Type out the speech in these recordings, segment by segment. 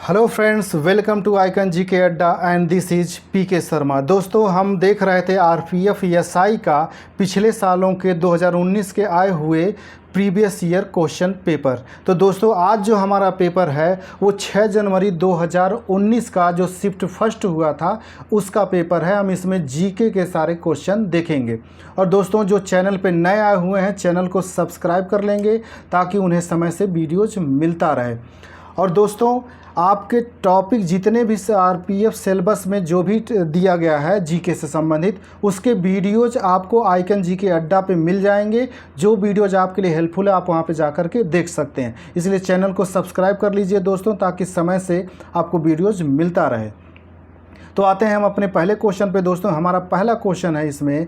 Hello friends, welcome to icon ji के अड्डा and this is P के शर्मा। दोस्तों, हम देख रहे थे आरपीएफ एसआई का पिछले सालों के 2019 के आए हुए प्रीवियस ईयर क्वेश्चन पेपर। तो दोस्तों, आज जो हमारा पेपर है वो 6 जनवरी 2019 का जो शिफ्ट फर्स्ट हुआ था उसका पेपर है। हम इसमें जीके के सारे क्वेश्चन देखेंगे। और दोस्तों, जो चैनल पे नए आए हुए हैं चैनल को सब्सक्राइब कर लेंगे ताकि उन्हें समय से वीडियोज मिलता रहे। और दोस्तों, आपके टॉपिक जितने भी आरपीएफ सिलेबस में जो भी दिया गया है जीके से संबंधित, उसके वीडियोज आपको आइकन जी के अड्डा पे मिल जाएंगे। जो वीडियोज आपके लिए हेल्पफुल है आप वहां पे जाकर के देख सकते हैं। इसलिए चैनल को सब्सक्राइब कर लीजिए दोस्तों, ताकि समय से आपको वीडियोज मिलता रहे। तो आते हैं हम अपने पहले क्वेश्चन पे। दोस्तों, हमारा पहला क्वेश्चन है इसमें,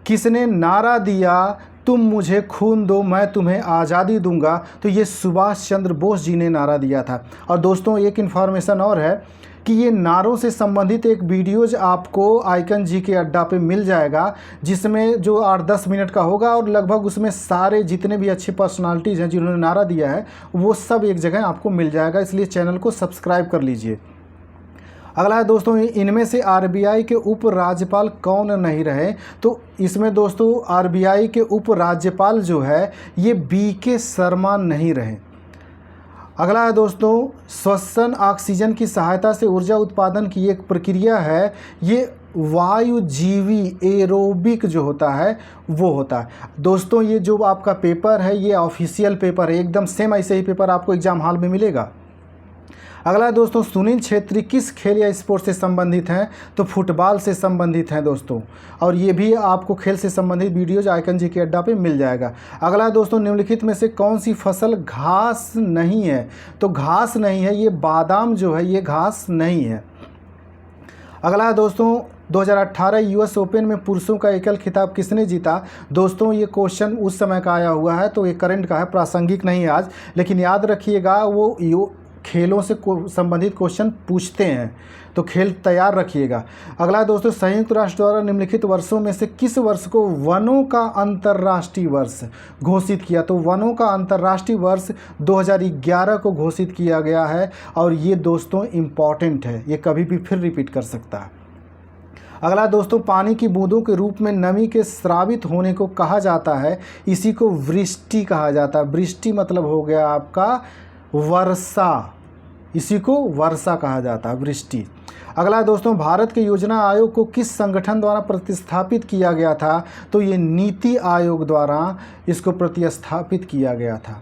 किसने नारा दिया तुम मुझे खून दो मैं तुम्हें आज़ादी दूंगा? तो ये सुभाष चंद्र बोस जी ने नारा दिया था। और दोस्तों, एक इन्फॉर्मेशन और है कि ये नारों से संबंधित एक वीडियोज आपको आइकन जी के अड्डा पे मिल जाएगा, जिसमें जो 8-10 मिनट का होगा और लगभग उसमें सारे जितने भी अच्छे पर्सनालिटीज़ हैं जिन्होंने नारा दिया है वो सब एक जगह आपको मिल जाएगा। इसलिए चैनल को सब्सक्राइब कर लीजिए। अगला है दोस्तों, इनमें से आरबीआई के उप राज्यपाल कौन नहीं रहे? तो इसमें दोस्तों आरबीआई के उप राज्यपाल जो है ये बीके शर्मा नहीं रहे। अगला है दोस्तों, श्वसन ऑक्सीजन की सहायता से ऊर्जा उत्पादन की एक प्रक्रिया है, ये वायुजीवी एरोबिक जो होता है वो होता है। दोस्तों, ये जो आपका पेपर है ये ऑफिशियल पेपर है, एकदम सेम ऐसे ही पेपर आपको एग्जाम हॉल में मिलेगा। अगला है दोस्तों, सुनील छेत्री किस खेल या स्पोर्ट से संबंधित हैं? तो फुटबॉल से संबंधित हैं दोस्तों। और ये भी आपको खेल से संबंधित वीडियोज आइकन जी के अड्डा पे मिल जाएगा। अगला है दोस्तों, निम्नलिखित में से कौन सी फसल घास नहीं है? तो घास नहीं है, ये बादाम जो है ये घास नहीं है। अगला है दोस्तों, 2018 यूएस ओपन में पुरुषों का एकल खिताब किसने जीता? दोस्तों, ये क्वेश्चन उस समय का आया हुआ है तो ये करंट का है, प्रासंगिक नहीं आज, लेकिन याद रखिएगा वो खेलों से संबंधित क्वेश्चन पूछते हैं, तो खेल तैयार रखिएगा। अगला दोस्तों, संयुक्त राष्ट्र द्वारा निम्नलिखित वर्षों में से किस वर्ष को वनों का अंतर्राष्ट्रीय वर्ष घोषित किया? तो वनों का अंतर्राष्ट्रीय वर्ष 2011 को घोषित किया गया है। और ये दोस्तों इम्पॉर्टेंट है, ये कभी भी फिर रिपीट कर सकता है। अगला दोस्तों, पानी की बूंदों के रूप में नमी के स्रावित होने को कहा जाता है, इसी को वृष्टि कहा जाता है। वृष्टि मतलब हो गया आपका वर्षा, इसी को वर्षा कहा जाता है, वृष्टि। अगला दोस्तों, भारत के योजना आयोग को किस संगठन द्वारा प्रतिस्थापित किया गया था? तो ये नीति आयोग द्वारा इसको प्रतिस्थापित किया गया था।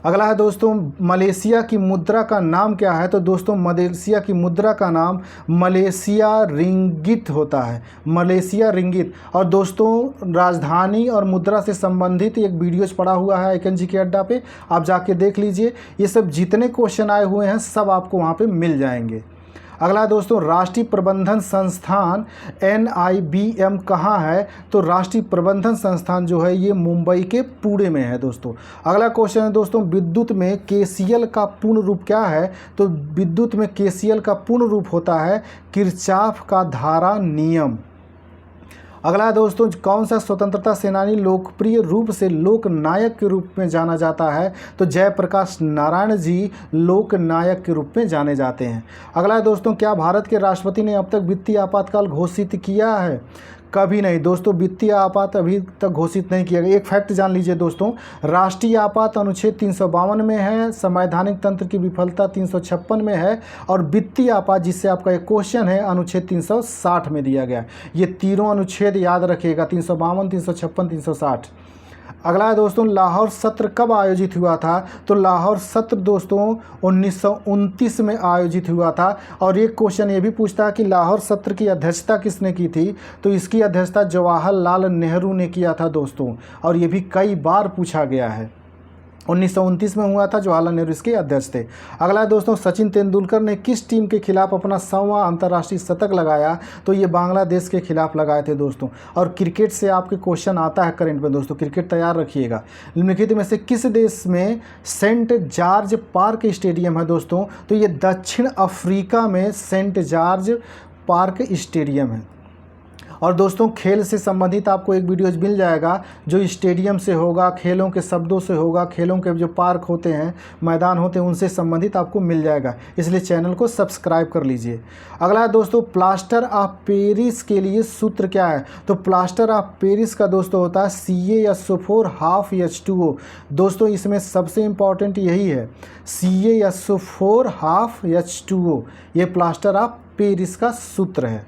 अगला है दोस्तों, मलेशिया की मुद्रा का नाम क्या है? तो दोस्तों, मलेशिया की मुद्रा का नाम मलेशिया रिंगिट होता है, मलेशिया रिंगिट। और दोस्तों, राजधानी और मुद्रा से संबंधित एक वीडियोज पड़ा हुआ है आइकन जी के अड्डा पे, आप जाके देख लीजिए। ये सब जितने क्वेश्चन आए हुए हैं सब आपको वहाँ पे मिल जाएंगे। अगला दोस्तों, राष्ट्रीय प्रबंधन संस्थान NIBM कहाँ है? तो राष्ट्रीय प्रबंधन संस्थान जो है ये मुंबई के पुणे में है दोस्तों। अगला क्वेश्चन है दोस्तों, विद्युत में केसीएल का पूर्ण रूप क्या है? तो विद्युत में केसीएल का पूर्ण रूप होता है किरचॉफ का धारा नियम। अगला दोस्तों, कौन सा स्वतंत्रता सेनानी लोकप्रिय रूप से लोक नायक के रूप में जाना जाता है? तो जयप्रकाश नारायण जी लोक नायक के रूप में जाने जाते हैं। अगला दोस्तों, क्या भारत के राष्ट्रपति ने अब तक वित्तीय आपातकाल घोषित किया है? कभी नहीं दोस्तों, वित्तीय आपात अभी तक घोषित नहीं किया गया। एक फैक्ट जान लीजिए दोस्तों, राष्ट्रीय आपात अनुच्छेद 352 में है, संवैधानिक तंत्र की विफलता 356 में है, और वित्तीय आपात जिससे आपका एक क्वेश्चन है अनुच्छेद 360 में दिया गया। ये तीनों अनुच्छेद याद रखिएगा, 352, 356, 360। अगला है दोस्तों, लाहौर सत्र कब आयोजित हुआ था? तो लाहौर सत्र दोस्तों 1929 में आयोजित हुआ था। और एक क्वेश्चन ये भी पूछता है कि लाहौर सत्र की अध्यक्षता किसने की थी? तो इसकी अध्यक्षता जवाहरलाल नेहरू ने किया था दोस्तों, और ये भी कई बार पूछा गया है। 1929 में हुआ था, जवाहरलाल नेहरू इसके अध्यक्ष थे। अगला दोस्तों, सचिन तेंदुलकर ने किस टीम के खिलाफ अपना 100वां अंतर्राष्ट्रीय शतक लगाया? तो ये बांग्लादेश के खिलाफ लगाए थे दोस्तों। और क्रिकेट से आपके क्वेश्चन आता है करंट में दोस्तों, क्रिकेट तैयार रखिएगा। निम्नलिखित में से किस देश में सेंट जॉर्ज पार्क स्टेडियम है दोस्तों? तो ये दक्षिण अफ्रीका में सेंट जॉर्ज पार्क स्टेडियम है। और दोस्तों खेल से संबंधित आपको एक वीडियोज मिल जाएगा जो स्टेडियम से होगा, खेलों के शब्दों से होगा, खेलों के जो पार्क होते हैं, मैदान होते हैं, उनसे संबंधित आपको मिल जाएगा, इसलिए चैनल को सब्सक्राइब कर लीजिए। अगला है दोस्तों प्लास्टर ऑफ पेरिस के लिए सूत्र क्या है? तो प्लास्टर ऑफ पेरिस का दोस्तों होता है CaSO4 हाफ H2O। दोस्तों इसमें सबसे इम्पॉर्टेंट यही है, CaSO4 हाफ H2O, ये प्लास्टर ऑफ पेरिस का सूत्र है।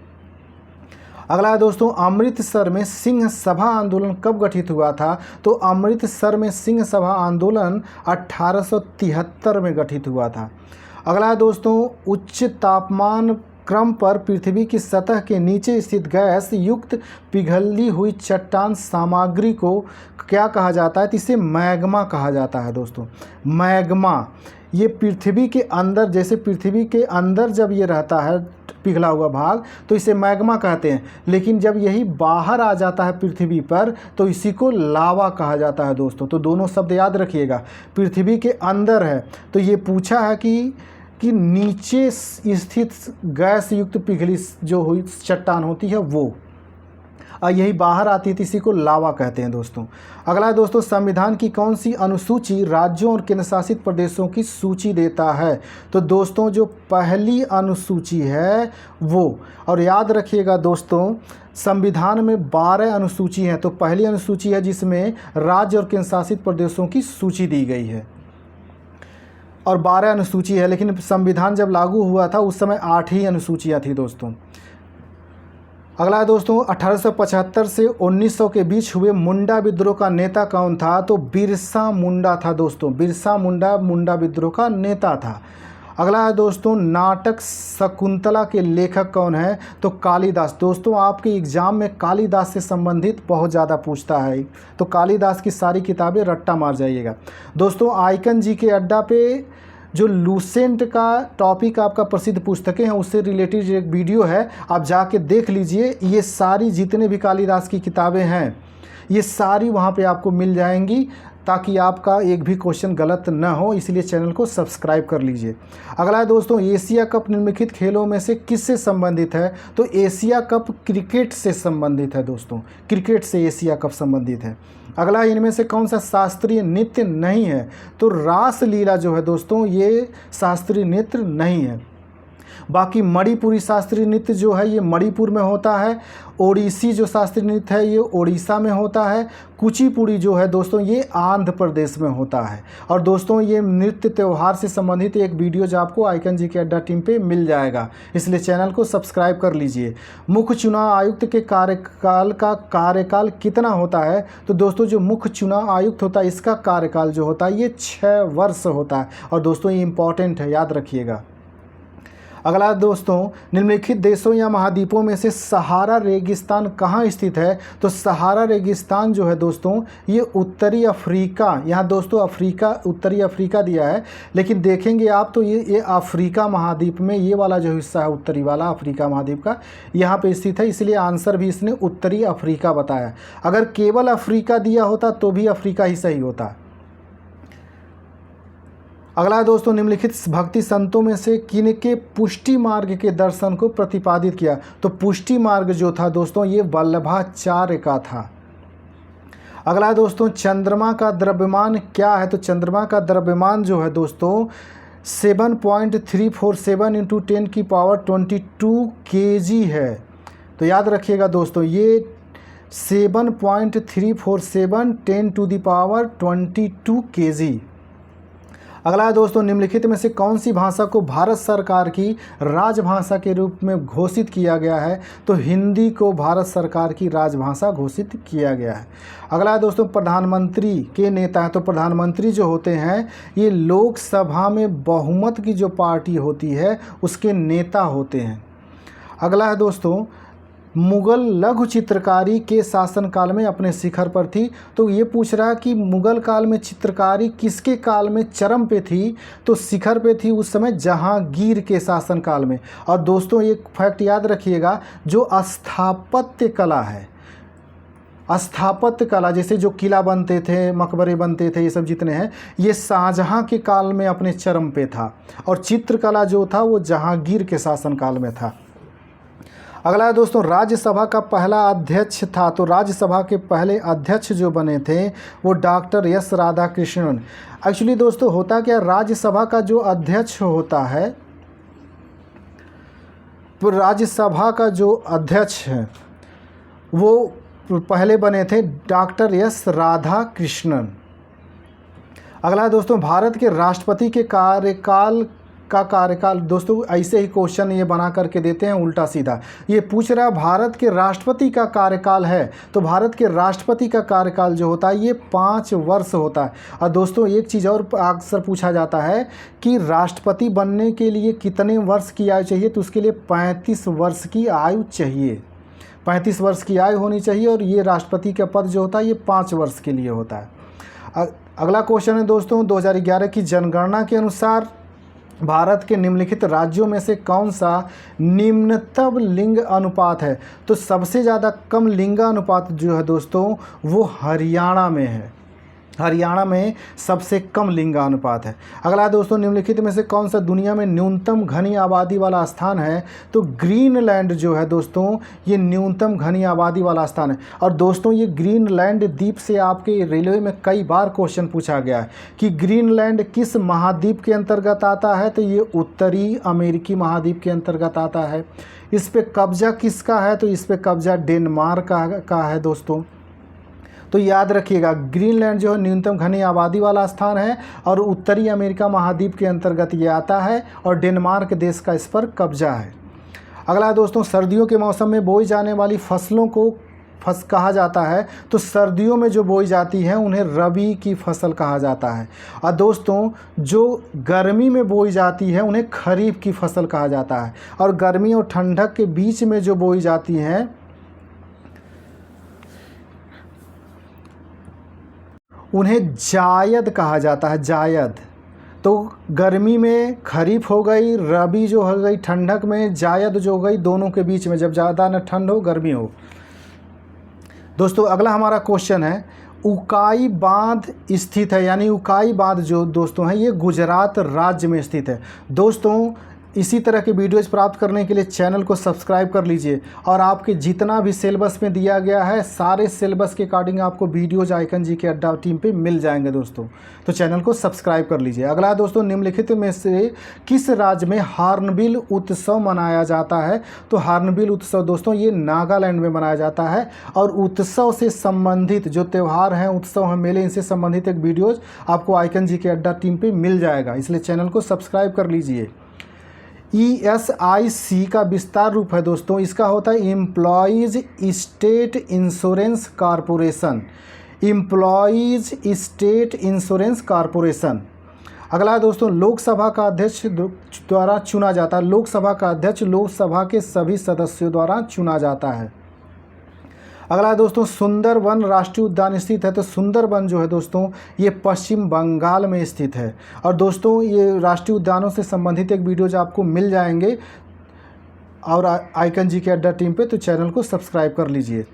अगला है दोस्तों अमृतसर में सिंह सभा आंदोलन कब गठित हुआ था? तो अमृतसर में सिंह सभा आंदोलन 1873 में गठित हुआ था। अगला है दोस्तों उच्च तापमान क्रम पर पृथ्वी की सतह के नीचे स्थित गैस युक्त पिघली हुई चट्टान सामग्री को क्या कहा जाता है? तो इसे मैग्मा कहा जाता है दोस्तों। मैग्मा ये पृथ्वी के अंदर, जैसे पृथ्वी के अंदर जब ये रहता है पिघला हुआ भाग, तो इसे मैग्मा कहते हैं, लेकिन जब यही बाहर आ जाता है पृथ्वी पर तो इसी को लावा कहा जाता है दोस्तों। तो दोनों शब्द याद रखिएगा, पृथ्वी के अंदर है तो ये पूछा है कि नीचे स्थित गैस युक्त पिघली जो हुई चट्टान होती है वो, और यही बाहर आती थी, इसी को लावा कहते हैं दोस्तों। अगला है दोस्तों संविधान की कौन सी अनुसूची राज्यों और केंद्र शासित प्रदेशों की सूची देता है? तो दोस्तों जो पहली अनुसूची है वो, और याद रखिएगा दोस्तों संविधान में 12 अनुसूची हैं, तो पहली अनुसूची है जिसमें राज्य और केंद्र शासित प्रदेशों की सूची दी गई है, और 12 अनुसूची है, लेकिन संविधान जब लागू हुआ था उस समय 8 ही अनुसूचियाँ थी दोस्तों। अगला है दोस्तों 1875 से 1900 के बीच हुए मुंडा विद्रोह का नेता कौन था? तो बिरसा मुंडा था दोस्तों। बिरसा मुंडा विद्रोह का नेता था। अगला है दोस्तों नाटक शकुंतला के लेखक कौन है? तो कालिदास। दोस्तों आपके एग्जाम में कालिदास से संबंधित बहुत ज़्यादा पूछता है, तो कालिदास की सारी किताबें रट्टा मार जाइएगा दोस्तों। आइकन जी के अड्डा पे जो लूसेंट का टॉपिक आपका प्रसिद्ध पुस्तकें हैं उससे रिलेटेड एक वीडियो है, आप जाके देख लीजिए। ये सारी जितने भी कालिदास की किताबें हैं ये सारी वहाँ पे आपको मिल जाएंगी, ताकि आपका एक भी क्वेश्चन गलत न हो, इसलिए चैनल को सब्सक्राइब कर लीजिए। अगला है दोस्तों एशिया कप निम्नलिखित खेलों में से किससे संबंधित है? तो एशिया कप क्रिकेट से संबंधित है दोस्तों, क्रिकेट से एशिया कप संबंधित है। अगला इनमें से कौन सा शास्त्रीय नृत्य नहीं है? तो रासलीला जो है दोस्तों ये शास्त्रीय नृत्य नहीं है। बाकी मणिपुरी शास्त्रीय नृत्य जो है ये मणिपुर में होता है। ओडिसी जो शास्त्रीय नृत्य है ये ओडिशा में होता है। कुचिपुड़ी जो है दोस्तों ये आंध्र प्रदेश में होता है। और दोस्तों ये नृत्य त्यौहार से संबंधित एक वीडियो जो आपको आइकन जी के अड्डा टीम पे मिल जाएगा, इसलिए चैनल को सब्सक्राइब कर लीजिए। मुख्य चुनाव आयुक्त के कार्यकाल कितना होता है? तो दोस्तों जो मुख्य चुनाव आयुक्त होता है इसका कार्यकाल जो होता है ये 6 वर्ष होता है, और दोस्तों ये इंपॉर्टेंट है, याद रखिएगा। अगला दोस्तों निम्नलिखित देशों या महाद्वीपों में से सहारा रेगिस्तान कहाँ स्थित है? तो सहारा रेगिस्तान जो है दोस्तों ये उत्तरी अफ्रीका, यहाँ दोस्तों अफ्रीका, उत्तरी अफ्रीका दिया है, लेकिन देखेंगे आप तो ये अफ्रीका महाद्वीप में ये वाला जो हिस्सा है उत्तरी वाला अफ्रीका महाद्वीप का यहाँ पे स्थित है, इसलिए आंसर भी इसने उत्तरी अफ्रीका बताया। अगर केवल अफ्रीका दिया होता तो भी अफ्रीका ही सही होता। अगला है दोस्तों निम्नलिखित भक्ति संतों में से किनके पुष्टि मार्ग के दर्शन को प्रतिपादित किया? तो पुष्टि मार्ग जो था दोस्तों ये वल्लभाचार्य का था। अगला है दोस्तों चंद्रमा का द्रव्यमान क्या है? तो चंद्रमा का द्रव्यमान जो है दोस्तों 7.347 × 10⁻22 kg है। तो याद रखिएगा दोस्तों ये 7.347 10⁻22 kg। अगला है दोस्तों निम्नलिखित में से कौन सी भाषा को भारत सरकार की राजभाषा के रूप में घोषित किया गया है? तो हिंदी को भारत सरकार की राजभाषा घोषित किया गया है। अगला है दोस्तों प्रधानमंत्री के नेता हैं। तो प्रधानमंत्री जो होते हैं ये लोकसभा में बहुमत की जो पार्टी होती है उसके नेता होते हैं। अगला है दोस्तों मुगल लघु चित्रकारी के शासनकाल में अपने शिखर पर थी। तो ये पूछ रहा है कि मुगल काल में चित्रकारी किसके काल में चरम पे थी? तो शिखर पे थी उस समय जहांगीर के शासनकाल में। और दोस्तों एक फैक्ट याद रखिएगा, जो स्थापत्य कला है, स्थापत्य कला जैसे जो किला बनते थे, मकबरे बनते थे, ये सब जितने हैं ये शाहजहां के काल में अपने चरम पे था, और चित्रकला जो था वो जहांगीर के शासनकाल में था। अगला है दोस्तों, राज्यसभा का पहला अध्यक्ष था, तो राज्यसभा के पहले अध्यक्ष जो बने थे वो डॉक्टर एस राधाकृष्णन। एक्चुअली दोस्तों होता क्या, राज्यसभा का जो अध्यक्ष होता है, तो राज्यसभा का जो अध्यक्ष है वो पहले बने थे डॉक्टर एस राधाकृष्णन। अगला है दोस्तों, भारत के राष्ट्रपति के कार्यकाल दोस्तों ऐसे ही क्वेश्चन ये बना करके देते हैं उल्टा सीधा। ये पूछ रहा है भारत के राष्ट्रपति का कार्यकाल है, तो भारत के राष्ट्रपति का कार्यकाल जो होता है ये 5 वर्ष होता है। और दोस्तों एक चीज़ और अक्सर पूछा जाता है कि राष्ट्रपति बनने के लिए कितने वर्ष की आयु चाहिए, तो उसके लिए 35 वर्ष की आयु चाहिए, 35 वर्ष की आयु होनी चाहिए। और ये राष्ट्रपति का पद जो होता है ये 5 वर्ष के लिए होता है। अगला क्वेश्चन है दोस्तों, 2011 की जनगणना के अनुसार भारत के निम्नलिखित राज्यों में से कौन सा निम्नतम लिंग अनुपात है, तो सबसे ज़्यादा कम लिंग अनुपात जो है दोस्तों वो हरियाणा में है। हरियाणा में सबसे कम लिंगानुपात है। अगला दोस्तों, निम्नलिखित में से कौन सा दुनिया में न्यूनतम घनी आबादी वाला स्थान है, तो ग्रीनलैंड जो है दोस्तों ये न्यूनतम घनी आबादी वाला स्थान है। और दोस्तों ये ग्रीनलैंड द्वीप से आपके रेलवे में कई बार क्वेश्चन पूछा गया है कि ग्रीनलैंड किस महाद्वीप के अंतर्गत आता है, तो ये उत्तरी अमेरिकी महाद्वीप के अंतर्गत आता है। इस पर कब्जा किसका है, तो इस पर कब्जा डेनमार्क का है दोस्तों। तो याद रखिएगा ग्रीनलैंड जो है न्यूनतम घनी आबादी वाला स्थान है और उत्तरी अमेरिका महाद्वीप के अंतर्गत ये आता है और डेनमार्क देश का इस पर कब्जा है। अगला दोस्तों, सर्दियों के मौसम में बोई जाने वाली फसलों को कहा जाता है, तो सर्दियों में जो बोई जाती है उन्हें रबी की फसल कहा जाता है। और दोस्तों जो गर्मी में बोई जाती है उन्हें खरीफ की फसल कहा जाता है। और गर्मी और ठंडक के बीच में जो बोई जाती हैं उन्हें जायद कहा जाता है, जायद। तो गर्मी में खरीफ हो गई, रबी जो हो गई ठंडक में, जायद जो हो गई दोनों के बीच में, जब ज़्यादा न ठंड हो गर्मी हो। दोस्तों अगला हमारा क्वेश्चन है, उकाई बांध स्थित है, यानी उकाई बांध जो दोस्तों है ये गुजरात राज्य में स्थित है। दोस्तों इसी तरह के वीडियोज़ प्राप्त करने के लिए चैनल को सब्सक्राइब कर लीजिए और आपके जितना भी सिलेबस में दिया गया है सारे सिलेबस के अकॉर्डिंग आपको वीडियोज़ आइकन जीके अड्डा टीम पे मिल जाएंगे दोस्तों, तो चैनल को सब्सक्राइब कर लीजिए। अगला दोस्तों, निम्नलिखित में से किस राज्य में हार्नबिल उत्सव मनाया जाता है, तो हार्नबिल उत्सव दोस्तों ये नागालैंड में मनाया जाता है। और उत्सव से संबंधित जो त्यौहार हैं, उत्सव हैं, मेले, इनसे संबंधित एक वीडियोज़ आपको आइकन जीके अड्डा टीम पर मिल जाएगा, इसलिए चैनल को सब्सक्राइब कर लीजिए। ESIC का विस्तार रूप है दोस्तों, इसका होता है employees state insurance corporation, employees state insurance corporation. अगला दोस्तों, लोकसभा का अध्यक्ष द्वारा चुना जाता है, लोकसभा का अध्यक्ष लोकसभा के सभी सदस्यों द्वारा चुना जाता है। अगला दोस्तों, सुंदरवन राष्ट्रीय उद्यान स्थित है, तो सुंदरवन जो है दोस्तों ये पश्चिम बंगाल में स्थित है। और दोस्तों ये राष्ट्रीय उद्यानों से संबंधित एक वीडियोज आपको मिल जाएंगे और आइकन जीके अड्डा टीम पे, तो चैनल को सब्सक्राइब कर लीजिए।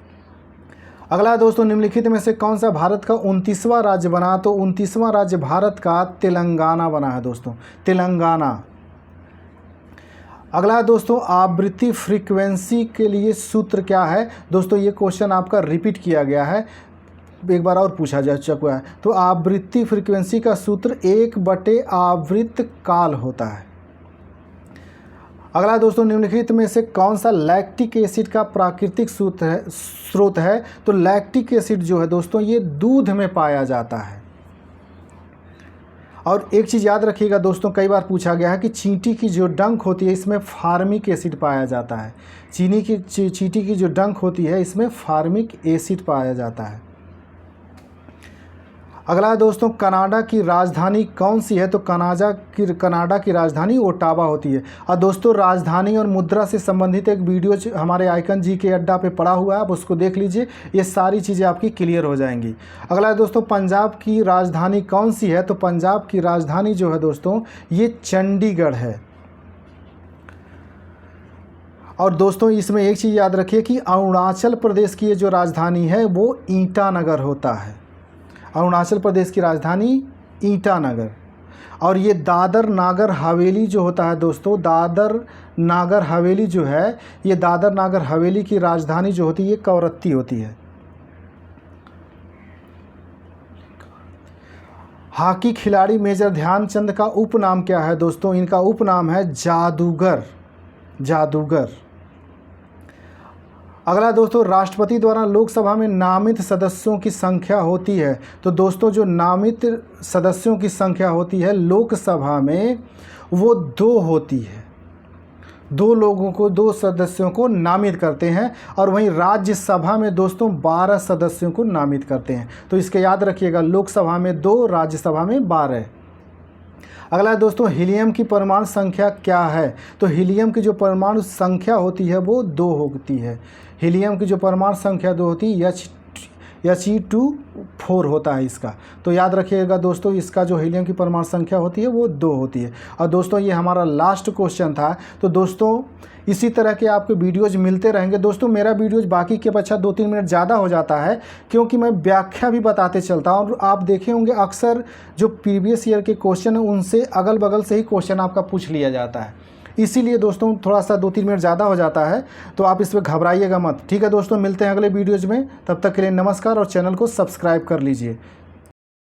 अगला दोस्तों, निम्नलिखित में से कौन सा भारत का 29वां राज्य बना, तो 29वां राज्य भारत का तेलंगाना बना है दोस्तों, तेलंगाना। अगला दोस्तों, आवृत्ति फ्रीक्वेंसी के लिए सूत्र क्या है, दोस्तों ये क्वेश्चन आपका रिपीट किया गया है, एक बार और पूछा जा चुका है। तो आवृत्ति फ्रीक्वेंसी का सूत्र 1/आवृत्त काल होता है। अगला दोस्तों, निम्नलिखित में से कौन सा लैक्टिक एसिड का प्राकृतिक स्रोत है, तो लैक्टिक एसिड जो है दोस्तों ये दूध में पाया जाता है। और एक चीज़ याद रखिएगा दोस्तों, कई बार पूछा गया है कि चींटी की जो डंक होती है इसमें फार्मिक एसिड पाया जाता है, चींटी की जो डंक होती है इसमें फार्मिक एसिड पाया जाता है। अगला दोस्तों, कनाडा की राजधानी कौन सी है, तो कनाडा की राजधानी ओटावा होती है। और दोस्तों राजधानी और मुद्रा से संबंधित एक वीडियो हमारे आइकन जीके अड्डा पे पड़ा हुआ है, आप उसको देख लीजिए, ये सारी चीज़ें आपकी क्लियर हो जाएंगी। अगला दोस्तों, पंजाब की राजधानी कौन सी है, तो पंजाब की राजधानी जो है दोस्तों ये चंडीगढ़ है। और दोस्तों इसमें एक चीज़ याद रखिए कि अरुणाचल प्रदेश की ये जो राजधानी है वो ईटानगर होता है, अरुणाचल प्रदेश की राजधानी ईटानगर। और ये दादर नागर हवेली जो होता है दोस्तों, दादर नागर हवेली जो है, ये दादर नागर हवेली की राजधानी जो होती है ये कवरत्ती होती है। हॉकी खिलाड़ी मेजर ध्यानचंद का उपनाम क्या है दोस्तों? इनका उपनाम है जादूगर, जादूगर। अगला दोस्तों, राष्ट्रपति द्वारा लोकसभा में नामित सदस्यों की संख्या होती है। तो दोस्तों जो नामित सदस्यों की संख्या होती है लोकसभा में वो 2 होती है। 2 लोगों को, 2 सदस्यों को नामित करते हैं। और वहीं राज्यसभा में दोस्तों 12 सदस्यों को नामित करते हैं। तो इसके याद रखिएगा, लोकसभा में 2, राज्यसभा में 12। अगला है दोस्तों, हीलियम की परमाणु संख्या क्या है? तो हीलियम की जो परमाणु संख्या होती है वो 2 होती है। हीलियम की जो परमाणु संख्या 2 होती है, He2 4 होता है इसका। तो याद रखिएगा दोस्तों, इसका जो हीलियम की परमाणु संख्या होती है वो 2 होती है। और दोस्तों ये हमारा लास्ट क्वेश्चन था। तो दोस्तों इसी तरह के आपके वीडियोज मिलते रहेंगे। दोस्तों मेरा वीडियोज बाकी के अपेक्षा 2-3 मिनट ज़्यादा हो जाता है, क्योंकि मैं व्याख्या भी बताते चलता हूँ। और आप देखे होंगे अक्सर जो प्रीवियस ईयर के क्वेश्चन हैं उनसे अगल बगल से ही क्वेश्चन आपका पूछ लिया जाता है। इसीलिए दोस्तों थोड़ा सा 2-3 मिनट ज़्यादा हो जाता है, तो आप इस पर घबराइएगा मत। ठीक है दोस्तों, मिलते हैं अगले वीडियोज़ में। तब तक के लिए नमस्कार और चैनल को सब्सक्राइब कर लीजिए।